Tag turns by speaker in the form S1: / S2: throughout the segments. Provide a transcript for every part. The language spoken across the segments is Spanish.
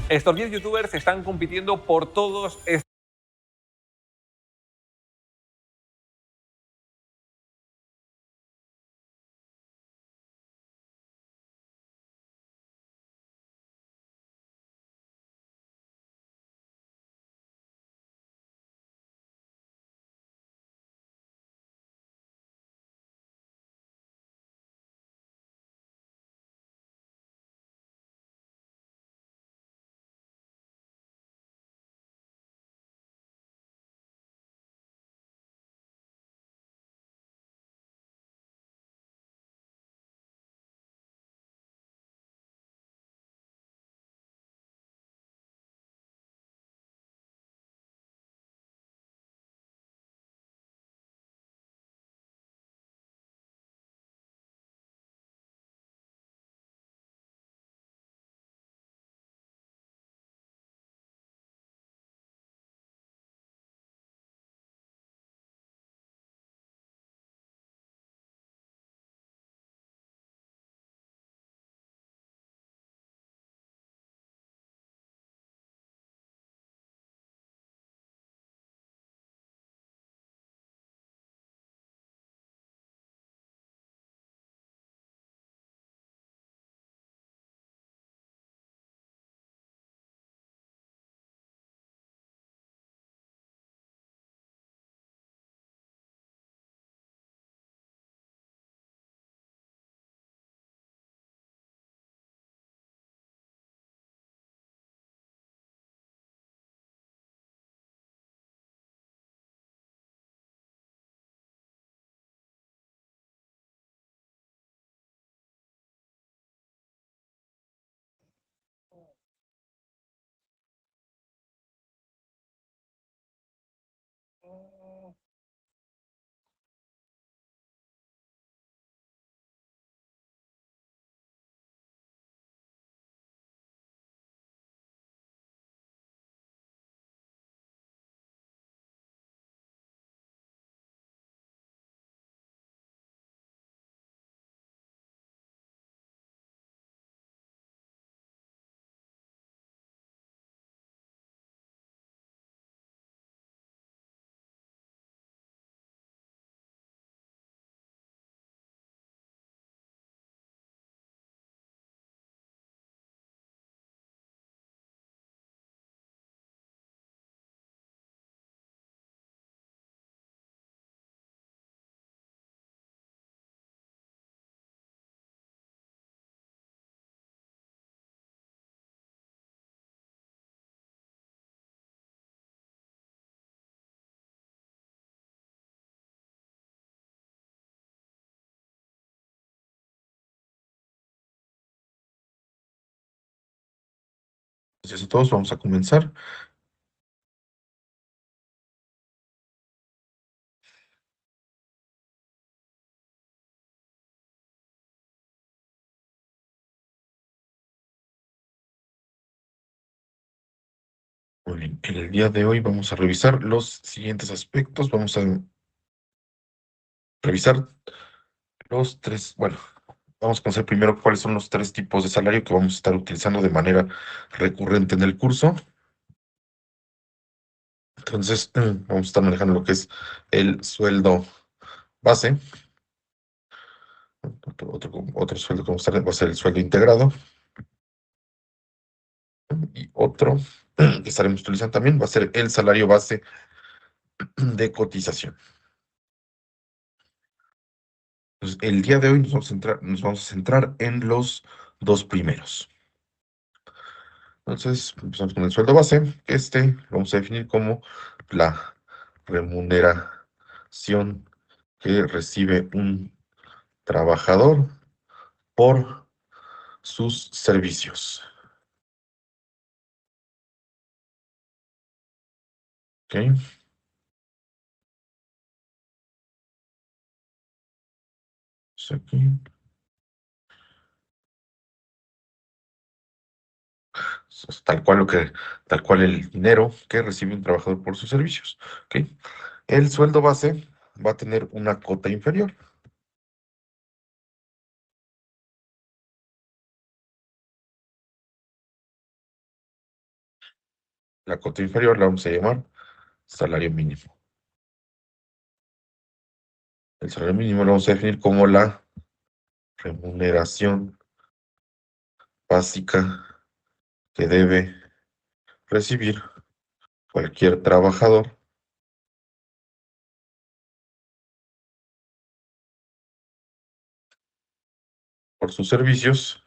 S1: Estos 10 youtubers están compitiendo por todos estos
S2: Gracias a todos, vamos a comenzar. Muy bien, en el día de hoy vamos a revisar los siguientes aspectos. Vamos a revisar los tres, bueno, vamos a conocer primero cuáles son los tres tipos de salario que vamos a estar utilizando de manera recurrente en el curso. Entonces, vamos a estar manejando lo que es el sueldo base. Otro sueldo que vamos a estar va a ser el sueldo integrado. Y otro que estaremos utilizando también va a ser el salario base de cotización. Entonces, el día de hoy nos vamos a centrar en los dos primeros. Entonces, empezamos con el sueldo base. Lo vamos a definir como la remuneración que recibe un trabajador por sus servicios. ¿Ok? Pues aquí, es tal cual el dinero que recibe un trabajador por sus servicios. ¿Ok? El sueldo base va a tener una cota inferior. La cota inferior la vamos a llamar salario mínimo. El salario mínimo lo vamos a definir como la remuneración básica que debe recibir cualquier trabajador por sus servicios.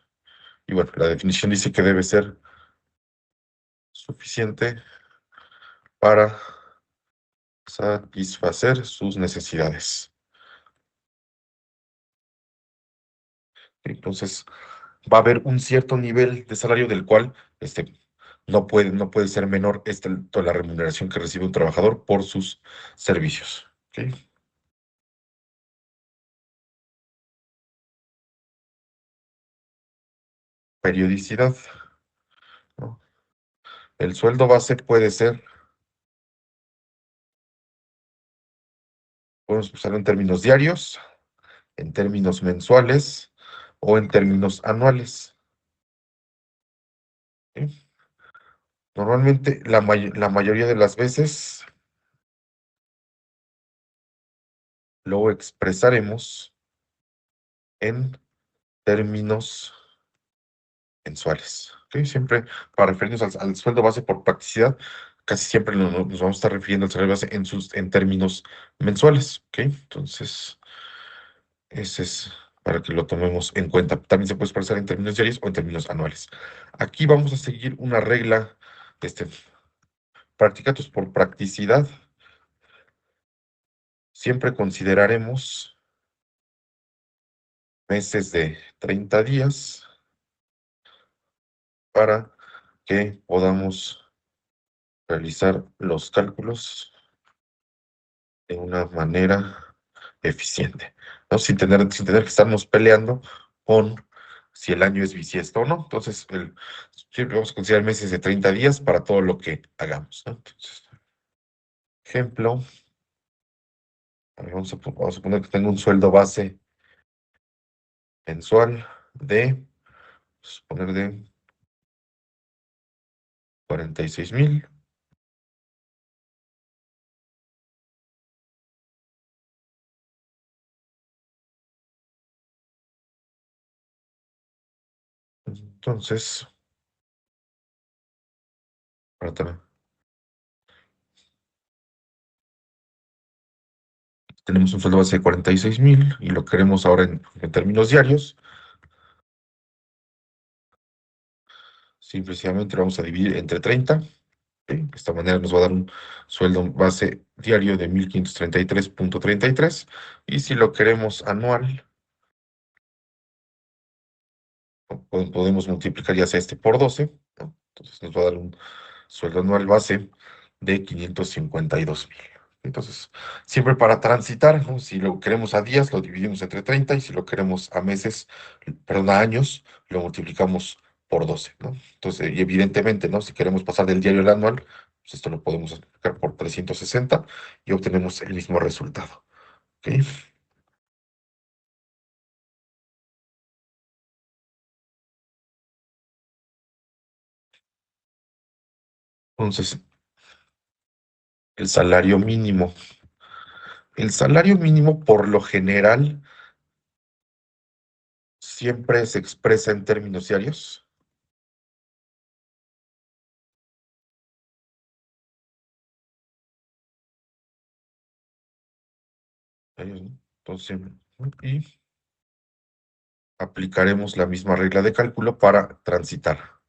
S2: Y bueno, la definición dice que debe ser suficiente para satisfacer sus necesidades. Entonces, va a haber un cierto nivel de salario del cual no puede ser menor toda la remuneración que recibe un trabajador por sus servicios. ¿Ok? Periodicidad, ¿no? El sueldo base puede ser, podemos usarlo en términos diarios, en términos mensuales o en términos anuales. ¿Ok? Normalmente, la mayoría de las veces lo expresaremos en términos mensuales. ¿Ok? Siempre para referirnos al sueldo base por practicidad, casi siempre nos vamos a estar refiriendo al salario base en términos mensuales. ¿Ok? Entonces, ese es para que lo tomemos en cuenta. También se puede expresar en términos diarios o en términos anuales. Aquí vamos a seguir una regla, este, practicatos por practicidad. Siempre consideraremos meses de 30 días para que podamos realizar los cálculos de una manera eficiente, ¿no? Sin tener que estarnos peleando con si el año es bisiesto o no. Entonces, siempre vamos a considerar meses de 30 días para todo lo que hagamos, ¿no? Entonces, ejemplo, a ver, vamos a poner que tengo un sueldo base mensual de, vamos a poner de 46,000. Entonces, ahora tenemos un sueldo base de 46,000 y lo queremos ahora en términos diarios. Simplemente lo vamos a dividir entre 30. ¿Ok? De esta manera nos va a dar un sueldo base diario de 1,533,33. Y si lo queremos anual, podemos multiplicar ya sea por 12, ¿no? Entonces nos va a dar un sueldo anual base de 552,000. Entonces, siempre para transitar, ¿no? Si lo queremos a días, lo dividimos entre 30, y si lo queremos a meses, perdón, a años, lo multiplicamos por 12, ¿no? Entonces, y evidentemente, ¿no? Si queremos pasar del diario al anual, pues esto lo podemos multiplicar por 360 y obtenemos el mismo resultado. ¿Ok? Entonces, el salario mínimo. El salario mínimo, por lo general, siempre se expresa en términos diarios. ¿No? Entonces, y aplicaremos la misma regla de cálculo para transitar.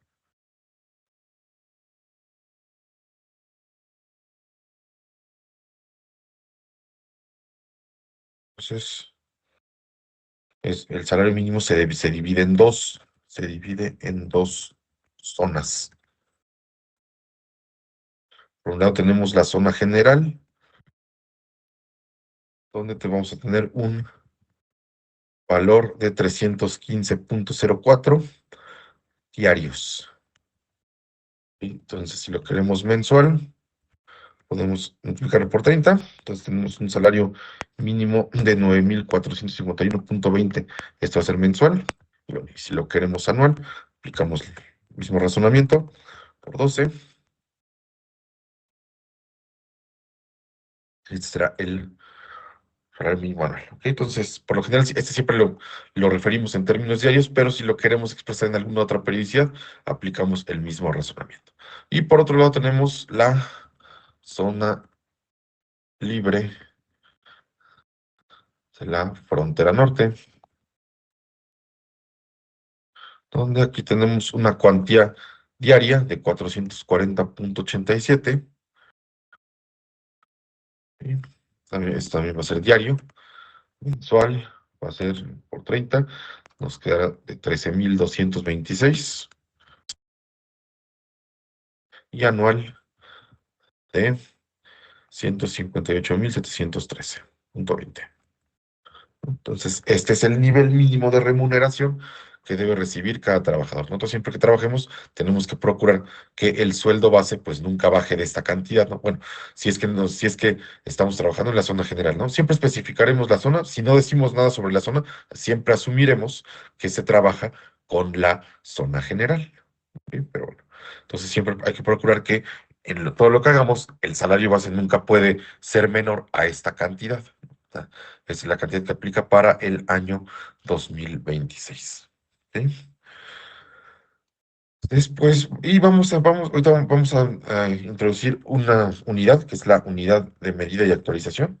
S2: Entonces, el salario mínimo se divide en dos, zonas. Por un lado tenemos la zona general, donde te vamos a tener un valor de 315,04 diarios. Entonces, si lo queremos mensual, podemos multiplicarlo por 30. Entonces, tenemos un salario mínimo de 9,451,20. Esto va a ser mensual. Y bueno, y si lo queremos anual, aplicamos el mismo razonamiento por 12. Este será el salario mínimo anual. ¿Ok? Entonces, por lo general, este siempre lo referimos en términos diarios, pero si lo queremos expresar en alguna otra periodicidad, aplicamos el mismo razonamiento. Y por otro lado tenemos la zona libre de la frontera norte, donde aquí tenemos una cuantía diaria de 440,87. ¿Sí? Esto también va a ser diario. Mensual va a ser por 30. Nos quedará de 13,226. Y anual de 158,713,20. Entonces, este es el nivel mínimo de remuneración que debe recibir cada trabajador. Nosotros siempre que trabajemos tenemos que procurar que el sueldo base pues nunca baje de esta cantidad, ¿no? Bueno, si es que estamos trabajando en la zona general, ¿no? Siempre especificaremos la zona. Si no decimos nada sobre la zona, siempre asumiremos que se trabaja con la zona general. ¿Ok? Pero bueno, entonces siempre hay que procurar que todo lo que hagamos, el salario base nunca puede ser menor a esta cantidad. ¿No? Es la cantidad que aplica para el año 2026. ¿Sí? Después, y ahorita vamos a introducir una unidad, que es la unidad de medida y actualización,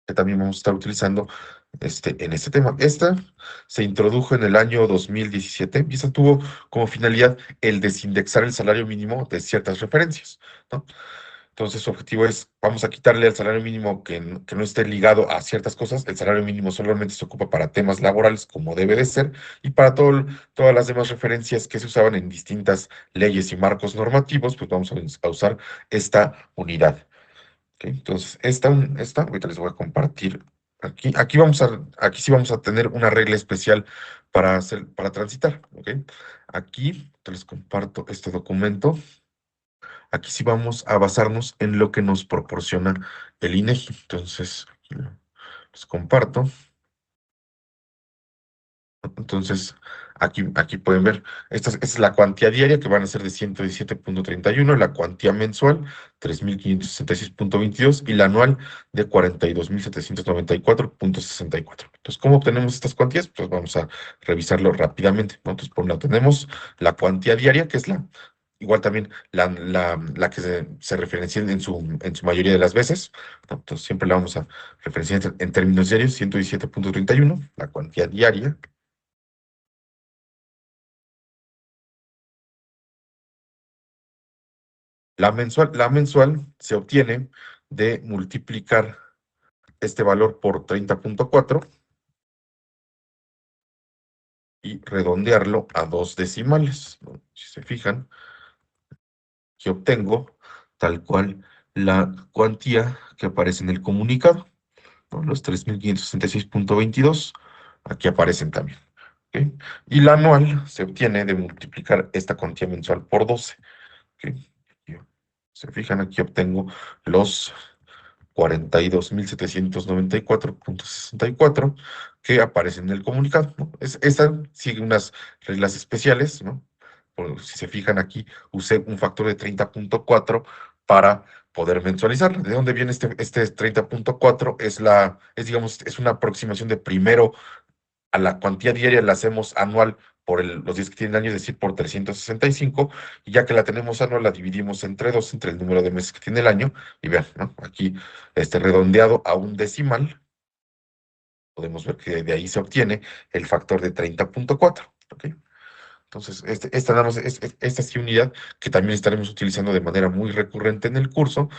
S2: que también vamos a estar utilizando en este tema. Esta se introdujo en el año 2017 y esta tuvo como finalidad el desindexar el salario mínimo de ciertas referencias, ¿no? Entonces, su objetivo es, vamos a quitarle al salario mínimo que no esté ligado a ciertas cosas. El salario mínimo solamente se ocupa para temas laborales, como debe de ser, y para todas las demás referencias que se usaban en distintas leyes y marcos normativos, pues vamos a usar esta unidad. ¿Ok? Entonces, ahorita les voy a compartir. Aquí sí vamos a tener una regla especial para transitar. ¿Ok? Aquí te les comparto este documento. Aquí sí vamos a basarnos en lo que nos proporciona el INEGI. Entonces, aquí les comparto. Entonces, aquí pueden ver, esta es la cuantía diaria que van a ser de 117,31, la cuantía mensual 3,566,22 y la anual de 42,794,64. Entonces, ¿cómo obtenemos estas cuantías? Pues vamos a revisarlo rápidamente, ¿no? Entonces, por un lado tenemos la cuantía diaria, que es igual también la que se referencia en su mayoría de las veces, ¿no? Entonces, siempre la vamos a referenciar en términos diarios, 117,31, la cuantía diaria. La mensual se obtiene de multiplicar este valor por 30,4 y redondearlo a dos decimales, ¿no? Si se fijan, que obtengo tal cual la cuantía que aparece en el comunicado, ¿no? Los 3,566,22 aquí aparecen también. ¿Ok? Y la anual se obtiene de multiplicar esta cuantía mensual por 12. ¿Ok? Aquí, se fijan, aquí obtengo los 42,794,64 que aparecen en el comunicado, ¿no? Esta sigue unas reglas especiales, ¿no? Si se fijan aquí, usé un factor de 30,4 para poder mensualizar. ¿De dónde viene este 30,4? Digamos, es una aproximación de primero a la cuantía diaria la hacemos anual por los días que tiene el año, es decir, por 365, y ya que la tenemos anual, la dividimos entre dos, entre el número de meses que tiene el año, y vean, ¿no? Aquí, redondeado a un decimal, podemos ver que de ahí se obtiene el factor de 30,4. ¿Ok? Entonces, esta sí unidad que también estaremos utilizando de manera muy recurrente en el curso,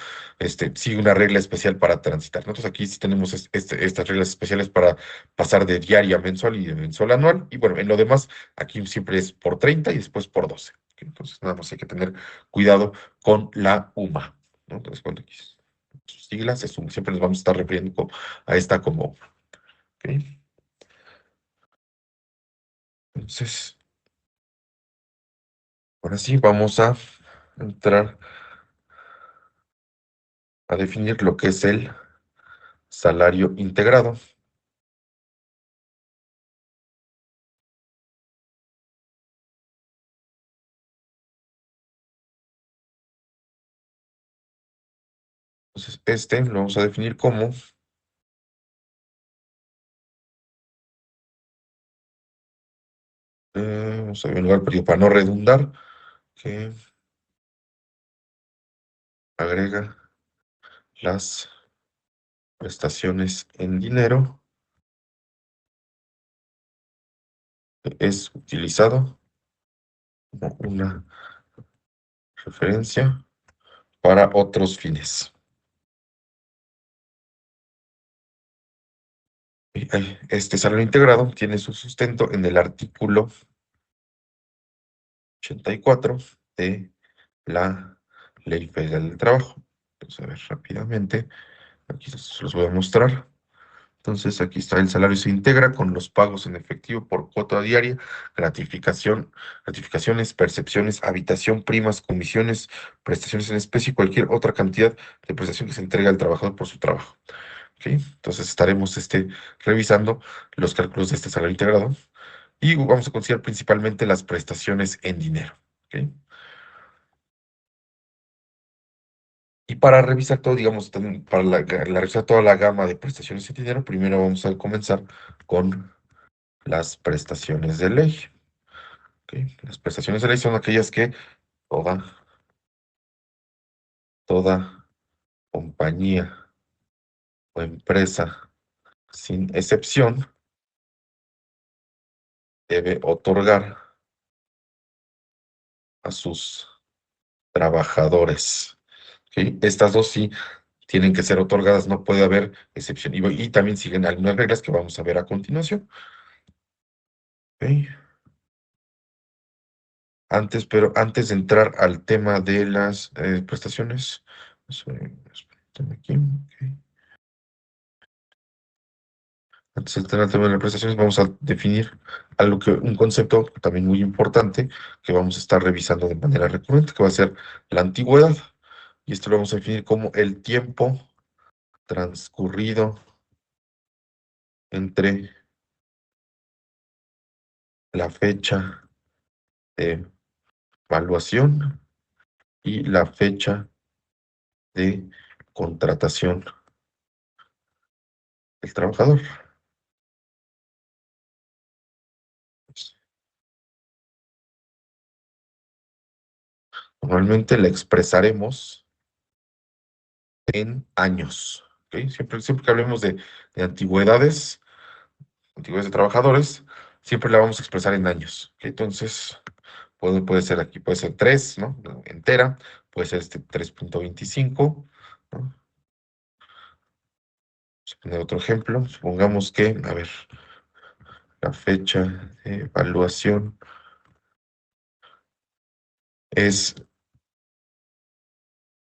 S2: sigue una regla especial para transitar. Nosotros aquí sí tenemos estas reglas especiales para pasar de diaria a mensual y de mensual a anual. Y bueno, en lo demás, aquí siempre es por 30 y después por 12. ¿Ok? Entonces, nada más hay que tener cuidado con la UMA, ¿no? Entonces, cuando aquí sus siglas, siempre nos vamos a estar refiriendo a esta como UMA. ¿Ok? Entonces, ahora sí, vamos a entrar a definir lo que es el salario integrado. Entonces, este lo vamos a definir como vamos a ver un lugar perdido para no redundar, que agrega las prestaciones en dinero, es utilizado como una referencia para otros fines. Este salario integrado tiene su sustento en el artículo 84 de la Ley Federal del Trabajo. Vamos a ver rápidamente, aquí se los voy a mostrar. Entonces, aquí está, el salario se integra con los pagos en efectivo por cuota diaria, gratificaciones, percepciones, habitación, primas, comisiones, prestaciones en especie y cualquier otra cantidad de prestación que se entrega al trabajador por su trabajo. ¿Ok? Entonces, estaremos revisando los cálculos de este salario integrado y vamos a considerar principalmente las prestaciones en dinero. ¿Ok? Y para revisar todo, digamos, también para revisar toda la gama de prestaciones en dinero, primero vamos a comenzar con las prestaciones de ley. ¿Ok? Las prestaciones de ley son aquellas que toda, toda compañía o empresa, sin excepción, debe otorgar a sus trabajadores. ¿Ok? Estas dos sí tienen que ser otorgadas, no puede haber excepción. Y también siguen algunas reglas que vamos a ver a continuación. ¿Ok? Pero antes de entrar al tema de las prestaciones, permítame aquí, ok. Antes de entrar al tema de las prestaciones, vamos a definir un concepto también muy importante que vamos a estar revisando de manera recurrente, que va a ser la antigüedad. Y esto lo vamos a definir como el tiempo transcurrido entre la fecha de evaluación y la fecha de contratación del trabajador. Normalmente la expresaremos en años. ¿Ok? Siempre que hablemos de antigüedades de trabajadores, siempre la vamos a expresar en años. ¿Ok? Entonces, puede ser aquí, puede ser 3, ¿no? Entera, puede ser 3.25, ¿no? Vamos a poner otro ejemplo. Supongamos que, a ver, la fecha de evaluación es,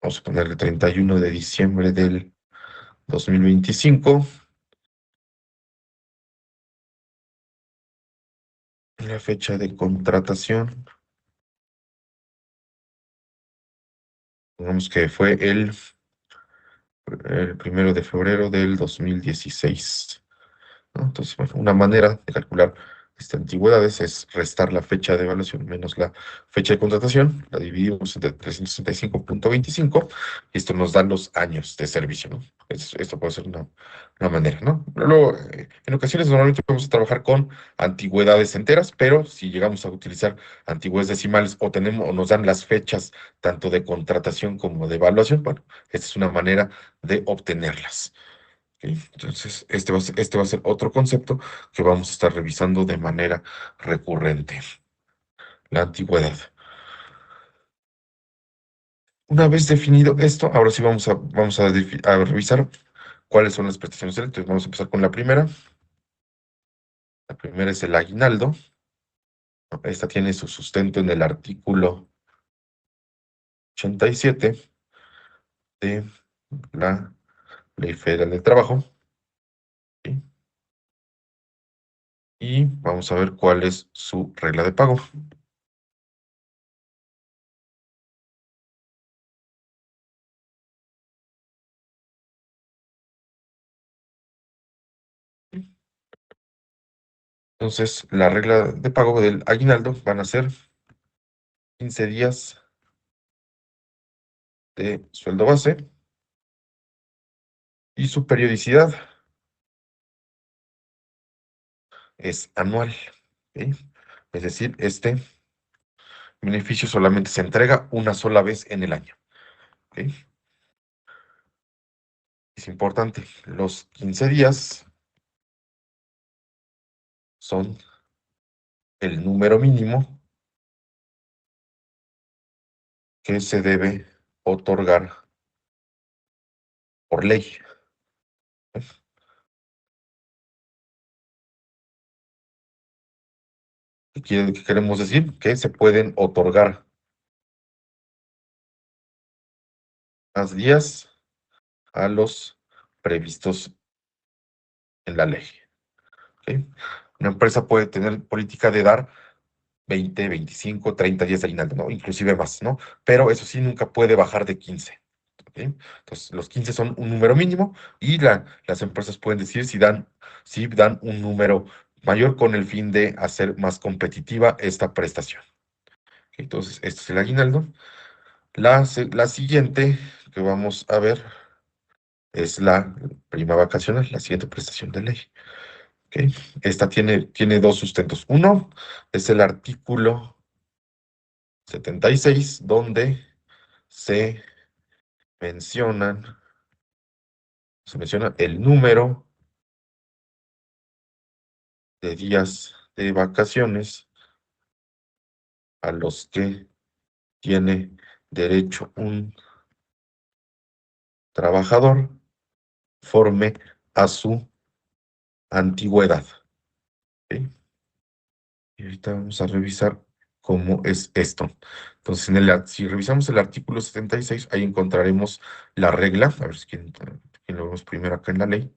S2: vamos a ponerle 31 de diciembre del 2025. La fecha de contratación, digamos que fue el 1 de febrero del 2016. ¿No? Entonces, bueno, una manera de calcular antigüedades es restar la fecha de evaluación menos la fecha de contratación, la dividimos entre 365.25 y esto nos da los años de servicio, ¿no? Esto puede ser una manera, ¿no? Luego, en ocasiones normalmente vamos a trabajar con antigüedades enteras, pero si llegamos a utilizar antigüedades decimales o nos dan las fechas tanto de contratación como de evaluación, bueno, esta es una manera de obtenerlas. ¿Ok? Entonces, este va a ser otro concepto que vamos a estar revisando de manera recurrente, la antigüedad. Una vez definido esto, ahora sí vamos a revisar cuáles son las prestaciones de ley. Entonces, vamos a empezar con la primera. La primera es el aguinaldo. Esta tiene su sustento en el artículo 87 de la Ley Federal del Trabajo. ¿Ok? Y vamos a ver cuál es su regla de pago. Entonces, la regla de pago del aguinaldo van a ser 15 días de sueldo base Y su periodicidad es anual. ¿Ok? Es decir, este beneficio solamente se entrega una sola vez en el año. ¿Ok? Es importante, los 15 días son el número mínimo que se debe otorgar por ley. ¿Qué queremos decir? Que se pueden otorgar más días a los previstos en la ley. ¿Ok? Una empresa puede tener política de dar 20, 25, 30 días de aguinaldo, ¿no? Inclusive más, ¿no? Pero eso sí, nunca puede bajar de 15. ¿Ok? Entonces, los 15 son un número mínimo y las empresas pueden decir si dan un número mayor con el fin de hacer más competitiva esta prestación. ¿Ok? Entonces, esto es el aguinaldo. La siguiente que vamos a ver es la prima vacacional, la siguiente prestación de ley. ¿Ok? Esta tiene dos sustentos. Uno es el artículo 76, donde se mencionan, se menciona el número de días de vacaciones a los que tiene derecho un trabajador conforme a su antigüedad. ¿Ok? Y ahorita vamos a revisar cómo es esto. Entonces, si revisamos el artículo 76, ahí encontraremos la regla. A ver si quién lo vemos primero acá en la ley.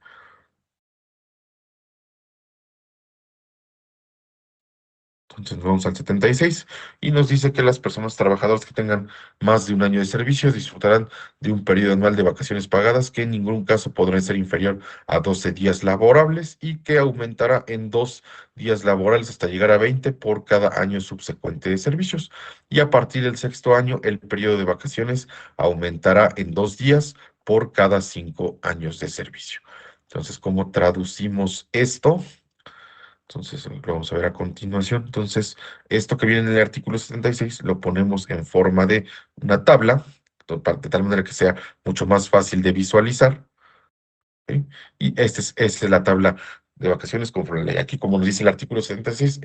S2: Entonces nos vamos al 76 y nos dice que las personas trabajadoras que tengan más de un año de servicio disfrutarán de un periodo anual de vacaciones pagadas que en ningún caso podrán ser inferior a 12 días laborables y que aumentará en 2 días laborables hasta llegar a 20 por cada año subsecuente de servicios. Y a partir del sexto año, el periodo de vacaciones aumentará en 2 días por cada 5 años de servicio. Entonces, ¿cómo traducimos esto? Entonces, lo vamos a ver a continuación. Entonces, esto que viene en el artículo 76 lo ponemos en forma de una tabla, de tal manera que sea mucho más fácil de visualizar. ¿Ok? Y esta es la tabla de vacaciones conforme a la ley. Aquí, como nos dice el artículo 76,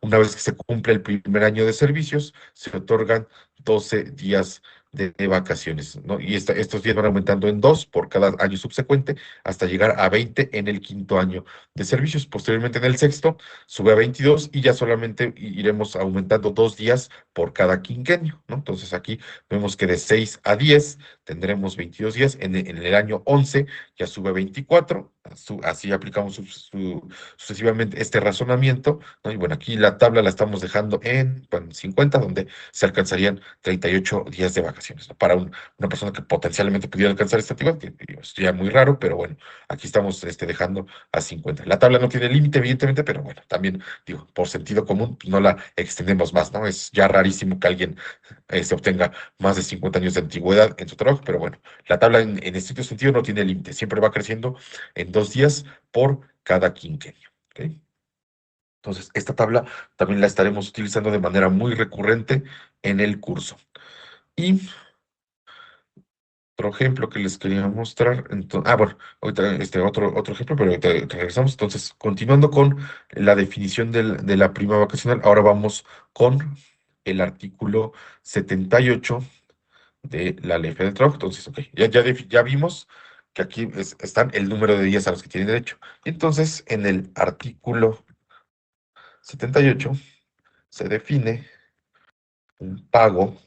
S2: una vez que se cumple el primer año de servicios, se otorgan 12 días de vacaciones, ¿no? Y estos días van aumentando en 2 por cada año subsecuente hasta llegar a 20 en el quinto año de servicios. Posteriormente, en el sexto, sube a 22 y ya solamente iremos aumentando 2 días por cada quinquenio, ¿no? Entonces, aquí vemos que de 6 a 10 tendremos 22 días. En el año 11 ya sube a 24, así aplicamos sucesivamente este razonamiento, ¿no? Y bueno, aquí la tabla la estamos dejando en 50, donde se alcanzarían 38 días de vacaciones, ¿no? Para una persona que potencialmente pudiera alcanzar esta actividad, que digo, sería muy raro, pero bueno, aquí estamos dejando a 50. La tabla no tiene límite, evidentemente, pero bueno, también digo, por sentido común, pues, no la extendemos más, ¿no? Es ya rarísimo que alguien se obtenga más de 50 años de antigüedad en su trabajo, pero bueno, la tabla en estricto sentido no tiene límite, siempre va creciendo en 2 días por cada quinquenio. ¿Ok? Entonces, esta tabla también la estaremos utilizando de manera muy recurrente en el curso. Y otro ejemplo que les quería mostrar, bueno, ahorita otro ejemplo, pero ahorita regresamos. Entonces, continuando con la definición de la prima vacacional, ahora vamos con el artículo 78 de la Ley Federal del Trabajo. Entonces, ok, ya vimos que aquí están el número de días a los que tienen derecho. Entonces, en el artículo 78 se define un pago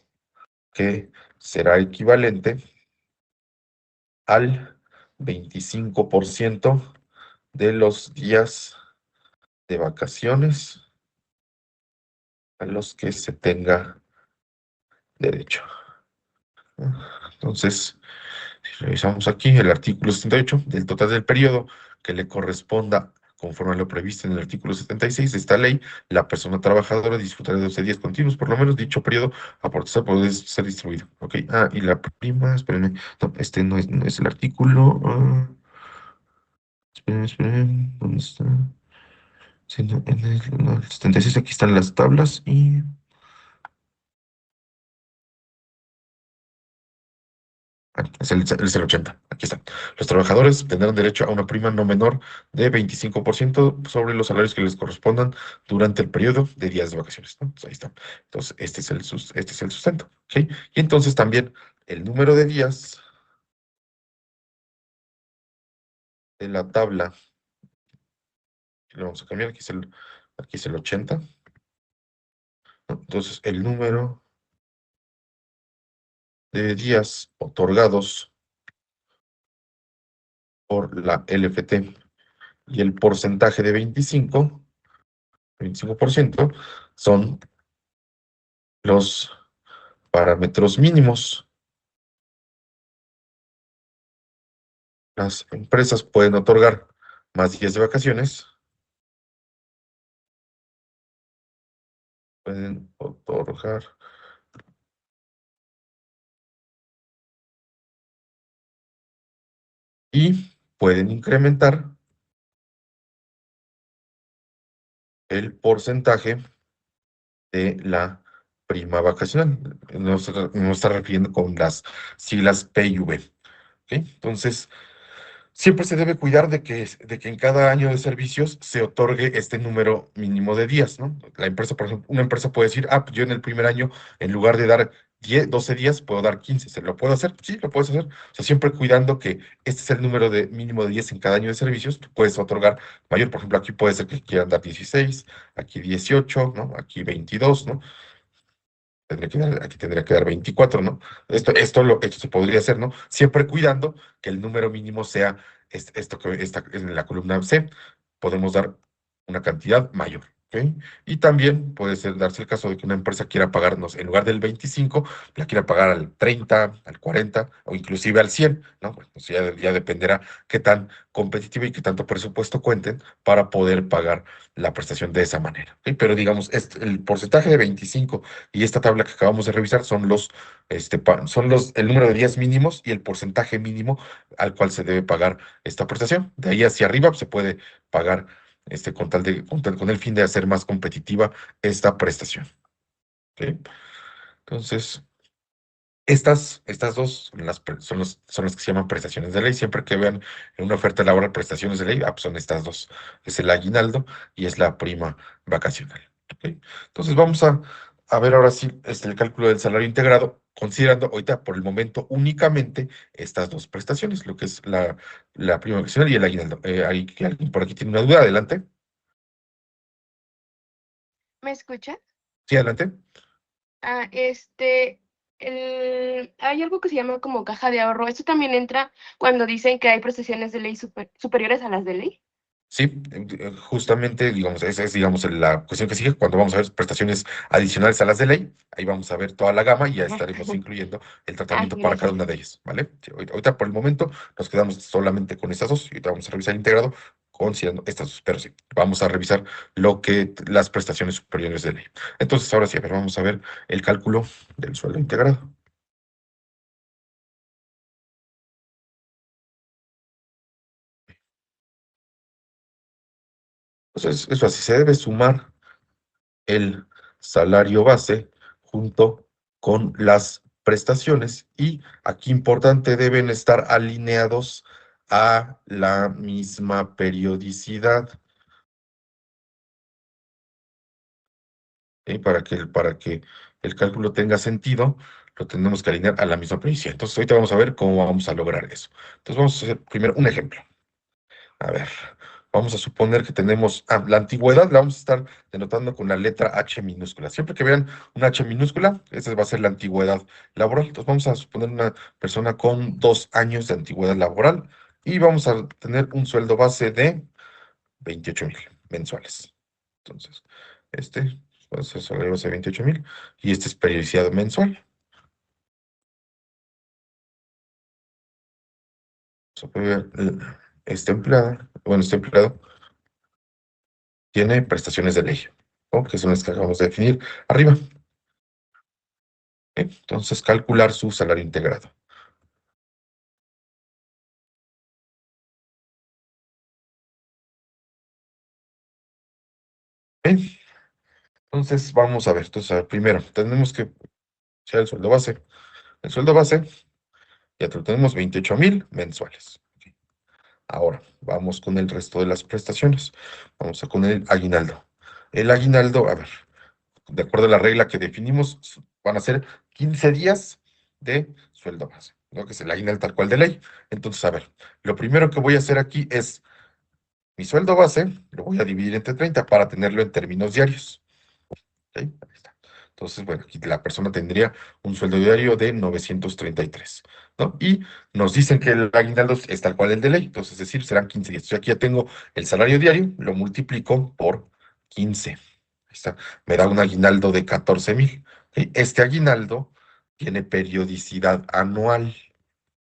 S2: que será equivalente al 25% de los días de vacaciones a los que se tenga derecho. Entonces, si revisamos aquí el artículo 78, del total del periodo que le corresponda conforme a lo previsto en el artículo 76 de esta ley, la persona trabajadora disfrutará de 12 días continuos, por lo menos dicho periodo, a poder ser distribuido. ¿Ok? Y la prima, espérenme, no, este no es el artículo. ¿Dónde está? Sí, no, en el 76, aquí están las tablas y es el 80. Aquí están. Los trabajadores tendrán derecho a una prima no menor de 25% sobre los salarios que les correspondan durante el periodo de días de vacaciones, ¿no? Pues ahí está. Entonces, este es el sustento. ¿Ok? Y entonces también el número de días de la tabla, lo vamos a cambiar, aquí es el 80, ¿no? Entonces, el número de días otorgados por la LFT y el porcentaje de 25% son los parámetros mínimos. Las empresas pueden otorgar más días de vacaciones, pueden otorgar y pueden incrementar el porcentaje de la prima vacacional. Nos está refiriendo con las siglas P y V. ¿Ok? Entonces, siempre se debe cuidar de que en cada año de servicios se otorgue este número mínimo de días, ¿no? La empresa, por ejemplo, una empresa puede decir, pues yo en el primer año, en lugar de dar 10, 12 días, puedo dar 15. ¿Se lo puedo hacer? Sí, lo puedes hacer. O sea, siempre cuidando que este es el número de mínimo de días en cada año de servicios, tú puedes otorgar mayor. Por ejemplo, aquí puede ser que quieran dar 16, aquí 18, ¿no? Aquí 22, ¿no? Aquí tendría que dar 24, ¿no? Esto se podría hacer, ¿no? Siempre cuidando que el número mínimo sea esto que está en la columna C. Podemos dar una cantidad mayor, ¿ok? Y también puede darse el caso de que una empresa quiera pagarnos, en lugar del 25, la quiera pagar al 30, al 40 o inclusive al 100, ¿no? Bueno, pues ya dependerá qué tan competitiva y qué tanto presupuesto cuenten para poder pagar la prestación de esa manera, ¿ok? Pero digamos, el porcentaje de 25 y esta tabla que acabamos de revisar el número de días mínimos y el porcentaje mínimo al cual se debe pagar esta prestación. De ahí hacia arriba se puede pagar con el fin de hacer más competitiva esta prestación. ¿Ok? Entonces, estas dos son las que se llaman prestaciones de ley. Siempre que vean en una oferta laboral prestaciones de ley, pues son estas dos. Es el aguinaldo y es la prima vacacional. ¿Ok? Entonces vamos a ver ahora sí el cálculo del salario integrado, considerando ahorita por el momento únicamente estas dos prestaciones, lo que es la prima vacacional y el aguinaldo. ¿Hay que alguien por aquí tiene una duda? Adelante.
S3: ¿Me escucha?
S2: Sí, adelante.
S3: Ah, hay algo que se llama como caja de ahorro. ¿Esto también entra cuando dicen que hay prestaciones de ley superiores a las de ley?
S2: Sí, justamente, digamos, esa es, digamos, la cuestión que sigue. Cuando vamos a ver prestaciones adicionales a las de ley, ahí vamos a ver toda la gama y ya
S3: Ajá.
S2: estaremos incluyendo el
S3: Ah,
S2: tratamiento para cada
S3: gracias.
S2: una de ellas, ¿vale? Sí, ahorita por el momento nos quedamos solamente con estas dos y ahorita vamos a revisar integrado considerando estas dos, pero sí, vamos a revisar las prestaciones superiores de ley. Entonces, ahora sí, a ver, vamos a ver el cálculo del sueldo integrado. Entonces, eso así, se debe sumar el salario base junto con las prestaciones y aquí importante deben estar alineados a la misma periodicidad. ¿Ok? Para que el cálculo tenga sentido, lo tenemos que alinear a la misma periodicidad. Entonces ahorita vamos a ver cómo vamos a lograr eso. Entonces vamos a hacer primero un ejemplo. A ver, vamos a suponer que tenemos la antigüedad, la vamos a estar denotando con la letra H minúscula. Siempre que vean una H minúscula, esa va a ser la antigüedad laboral. Entonces vamos a suponer una persona con 2 años de antigüedad laboral y vamos a tener un sueldo base de 28,000 mensuales. Entonces, este va a ser salario base de 28,000 y este es periodicidad mensual. Se puede ver, este empleado tiene prestaciones de ley, ¿no? Que son las que acabamos de definir arriba. Entonces, calcular su salario integrado. Bien, entonces vamos a ver. Entonces, a ver, primero, tenemos que echar el sueldo base. El sueldo base, ya lo tenemos 28,000 mensuales. Ahora, vamos con el resto de las prestaciones. Vamos a con el aguinaldo. El aguinaldo, a ver, de acuerdo a la regla que definimos, van a ser 15 días de sueldo base, ¿no? Que es el aguinaldo tal cual de ley. Entonces, a ver, lo primero que voy a hacer aquí es mi sueldo base, lo voy a dividir entre 30 para tenerlo en términos diarios. ¿Ok? Ahí está. Entonces, bueno, aquí la persona tendría un sueldo diario de 933, ¿no? Y nos dicen que el aguinaldo es tal cual el de ley, entonces, es decir, serán 15 días. Entonces, aquí ya tengo el salario diario, lo multiplico por 15. Ahí está. Me da un aguinaldo de 14,000. ¿Ok? Este aguinaldo tiene periodicidad anual,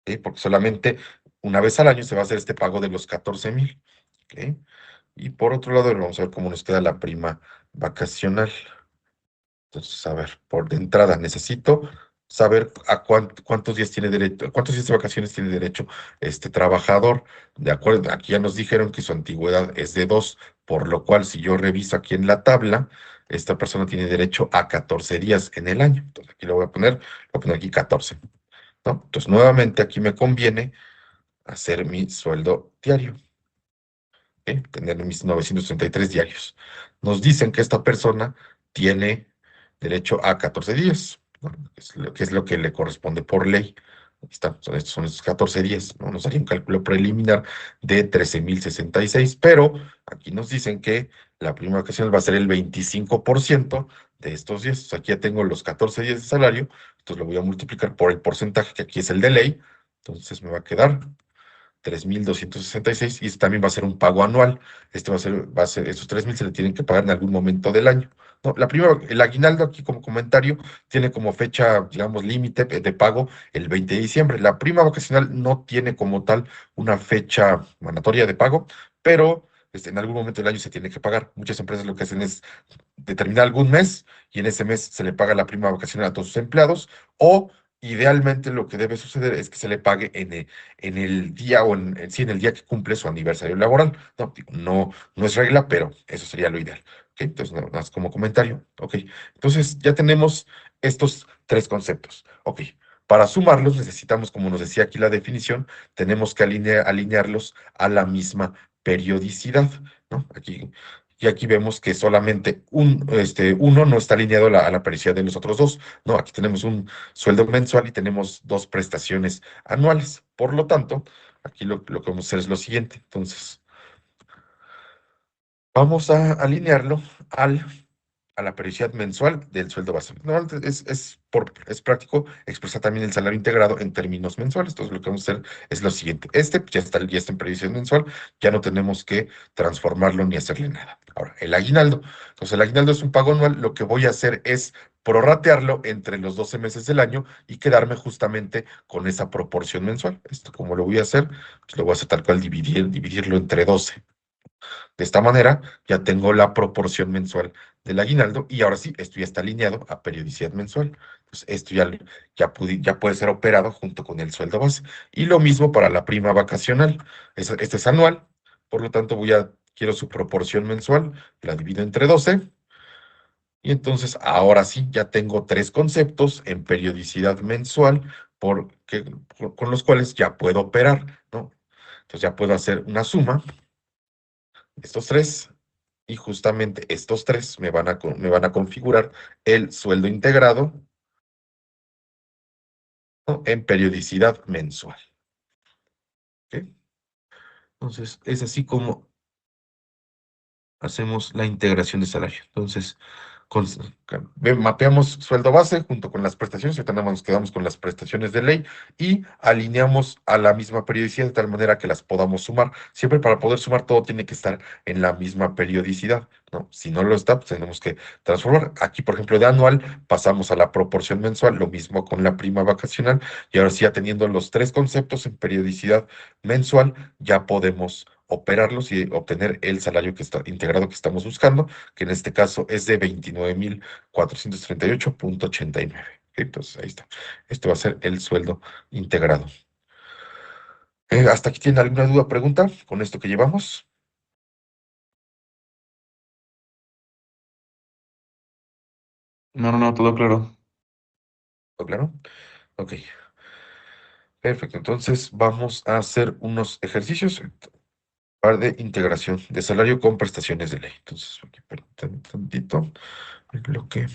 S2: ¿ok? Porque solamente una vez al año se va a hacer este pago de los 14,000. ¿Ok? Y por otro lado, vamos a ver cómo nos queda la prima vacacional. Entonces, a ver, por de entrada necesito saber a cuántos días tiene derecho, cuántos días de vacaciones tiene derecho este trabajador. De acuerdo, aquí ya nos dijeron que su antigüedad es de 2, por lo cual si yo reviso aquí en la tabla, esta persona tiene derecho a 14 días en el año. Entonces aquí lo voy a poner aquí 14, ¿no? Entonces nuevamente aquí me conviene hacer mi sueldo diario. Tener mis 933 diarios. Nos dicen que esta persona tiene derecho a 14 días, ¿no? Que es lo que le corresponde por ley. Ahí está, son estos 14 días, ¿no? Nos haría un cálculo preliminar de 13,066, pero aquí nos dicen que la prima vacacional va a ser el 25% de estos días. O sea, aquí ya tengo los 14 días de salario, entonces lo voy a multiplicar por el porcentaje, que aquí es el de ley, entonces me va a quedar 3,266 y este también va a ser un pago anual. Estos 3,000 se le tienen que pagar en algún momento del año. No, el aguinaldo aquí como comentario tiene como fecha, digamos, límite de pago el 20 de diciembre. La prima vacacional no tiene como tal una fecha mandatoria de pago, pero en algún momento del año se tiene que pagar. Muchas empresas lo que hacen es determinar algún mes y en ese mes se le paga la prima vacacional a todos sus empleados o idealmente lo que debe suceder es que se le pague en el día o sí, en el día que cumple su aniversario laboral. No, digo, no es regla, pero eso sería lo ideal. ¿Ok? Entonces, nada más como comentario. Ok. Entonces, ya tenemos estos tres conceptos. Ok. Para sumarlos, necesitamos, como nos decía aquí la definición, tenemos que alinearlos a la misma periodicidad, ¿no? Y aquí vemos que solamente uno no está alineado a la periodicidad de los otros dos, ¿no? Aquí tenemos un sueldo mensual y tenemos dos prestaciones anuales. Por lo tanto, aquí lo que vamos a hacer es lo siguiente. Entonces, vamos a alinearlo a la periodicidad mensual del sueldo base. Normalmente es práctico expresar también el salario integrado en términos mensuales. Entonces, lo que vamos a hacer es lo siguiente. Ya está en periodicidad mensual, ya no tenemos que transformarlo ni hacerle nada. Ahora, el aguinaldo. Entonces, el aguinaldo es un pago anual. Lo que voy a hacer es prorratearlo entre los 12 meses del año y quedarme justamente con esa proporción mensual. Esto, ¿cómo lo voy a hacer? Pues lo voy a hacer tal cual, dividirlo entre 12. De esta manera ya tengo la proporción mensual del aguinaldo y ahora sí, esto ya está alineado a periodicidad mensual. Entonces, esto ya puede ser operado junto con el sueldo base. Y lo mismo para la prima vacacional. Este es anual, por lo tanto quiero su proporción mensual, la divido entre 12 y entonces ahora sí ya tengo tres conceptos en periodicidad mensual con los cuales ya puedo operar, ¿no? Entonces ya puedo hacer una suma de estos tres y justamente estos tres me van a configurar el sueldo integrado, ¿no? En periodicidad mensual. ¿Ok? Entonces, es así como hacemos la integración de salario. Entonces, con- mapeamos sueldo base junto con las prestaciones, ahorita nada más nos quedamos con las prestaciones de ley y alineamos a la misma periodicidad de tal manera que las podamos sumar. Siempre para poder sumar todo tiene que estar en la misma periodicidad, ¿no? Si no lo está, pues tenemos que transformar. Aquí, por ejemplo, de anual pasamos a la proporción mensual, lo mismo con la prima vacacional y ahora sí, ya teniendo los tres conceptos en periodicidad mensual, ya podemos operarlos y obtener el salario integrado que estamos buscando, que en este caso es de 29,438,89. Entonces, ahí está. Este va a ser el sueldo integrado. ¿Hasta aquí tiene alguna duda, pregunta con esto que llevamos?
S4: No, todo claro.
S2: ¿Todo claro? Ok, perfecto. Entonces vamos a hacer unos ejercicios para de integración de salario con prestaciones de ley. Entonces, aquí permítanme tantito. Lo que...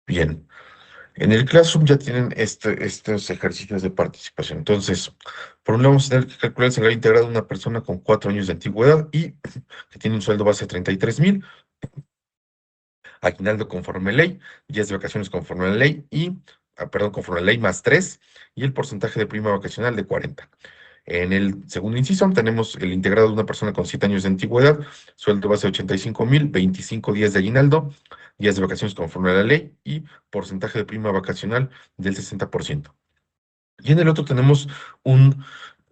S2: Bien. En el Classroom ya tienen estos ejercicios de participación. Entonces, por un lado vamos a tener que calcular el salario integrado de una persona con 4 años de antigüedad y que tiene un sueldo base de 33,000, aguinaldo conforme a ley, días de vacaciones conforme a la ley y, perdón, conforme a la ley más 3 y el porcentaje de prima vacacional de 40. En el segundo inciso tenemos el integrado de una persona con 7 años de antigüedad, sueldo base de 85,000, 25 días de aguinaldo, días de vacaciones conforme a la ley y porcentaje de prima vacacional del 60%. Y en el otro tenemos un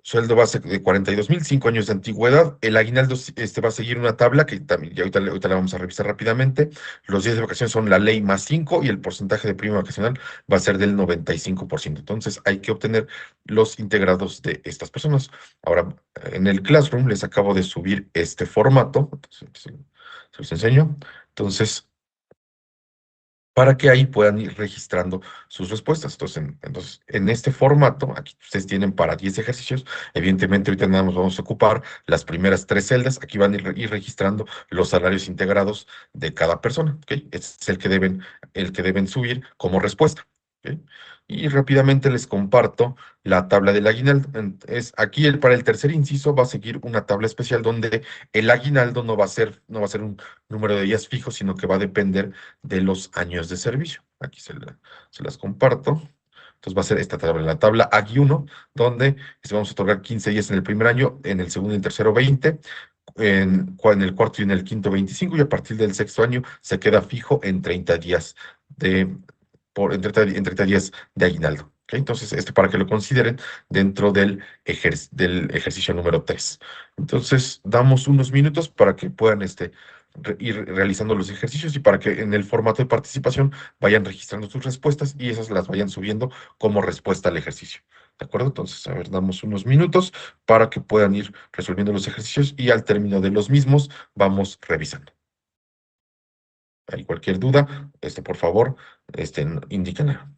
S2: sueldo base de 42,000, 5 años de antigüedad. El aguinaldo va a seguir una tabla que también ya ahorita la vamos a revisar rápidamente. Los días de vacaciones son la ley más 5 y el porcentaje de prima vacacional va a ser del 95%. Entonces hay que obtener los integrados de estas personas. Ahora, en el Classroom les acabo de subir este formato. Entonces, se los enseño. Entonces, para que ahí puedan ir registrando sus respuestas. Entonces, en este formato, aquí ustedes tienen para 10 ejercicios. Evidentemente, ahorita nada más vamos a ocupar las primeras 3 celdas. Aquí van a ir registrando los salarios integrados de cada persona, ¿ok? Este es el que deben subir como respuesta, ¿ok? Y rápidamente les comparto la tabla del aguinaldo. Aquí para el tercer inciso va a seguir una tabla especial donde el aguinaldo no va a ser un número de días fijo, sino que va a depender de los años de servicio. Aquí se las comparto. Entonces va a ser esta tabla, la tabla AGI 1, donde vamos a otorgar 15 días en el primer año, en el segundo y el tercero 20, en el cuarto y en el quinto 25, y a partir del sexto año se queda fijo en 30 días en 30 días de aguinaldo. ¿Ok? Entonces, para que lo consideren dentro del ejercicio número 3. Entonces, damos unos minutos para que puedan ir realizando los ejercicios y para que en el formato de participación vayan registrando sus respuestas y esas las vayan subiendo como respuesta al ejercicio. ¿De acuerdo? Entonces, a ver, damos unos minutos para que puedan ir resolviendo los ejercicios y al término de los mismos vamos revisando. Hay cualquier duda, por favor, indíquenla.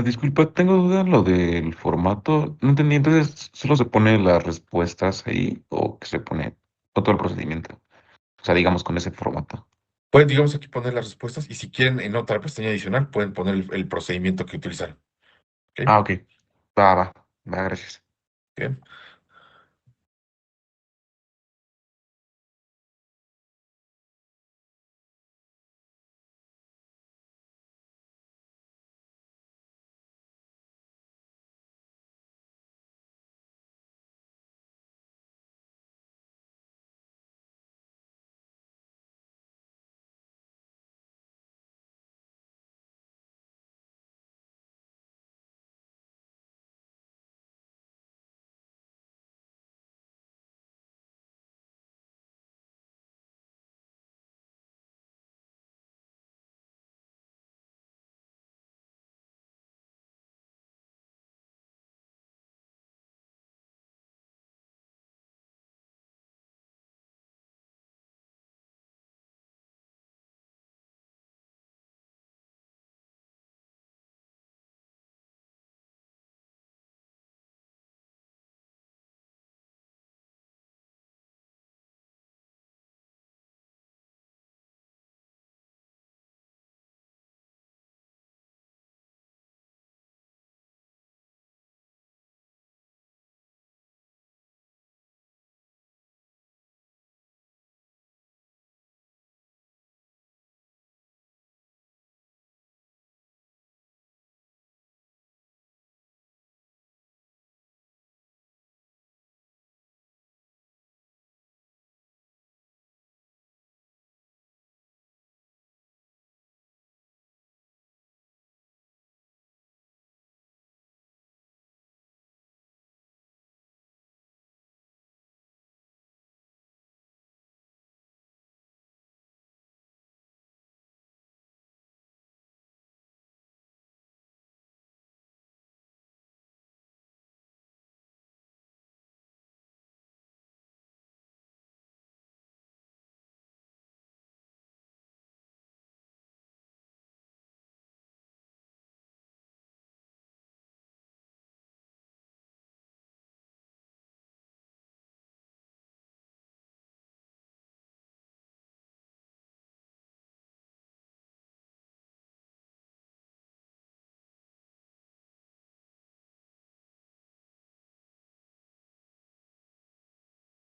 S4: Disculpa, tengo duda en lo del formato. No entendí, entonces, ¿solo se pone las respuestas ahí o que se pone todo el procedimiento? O sea, digamos con ese formato.
S2: Pueden, digamos, aquí poner las respuestas y si quieren en otra pestaña adicional, pueden poner el procedimiento que utilizaron. ¿Ok?
S4: Ok. Va, va. Va, gracias.
S2: Bien.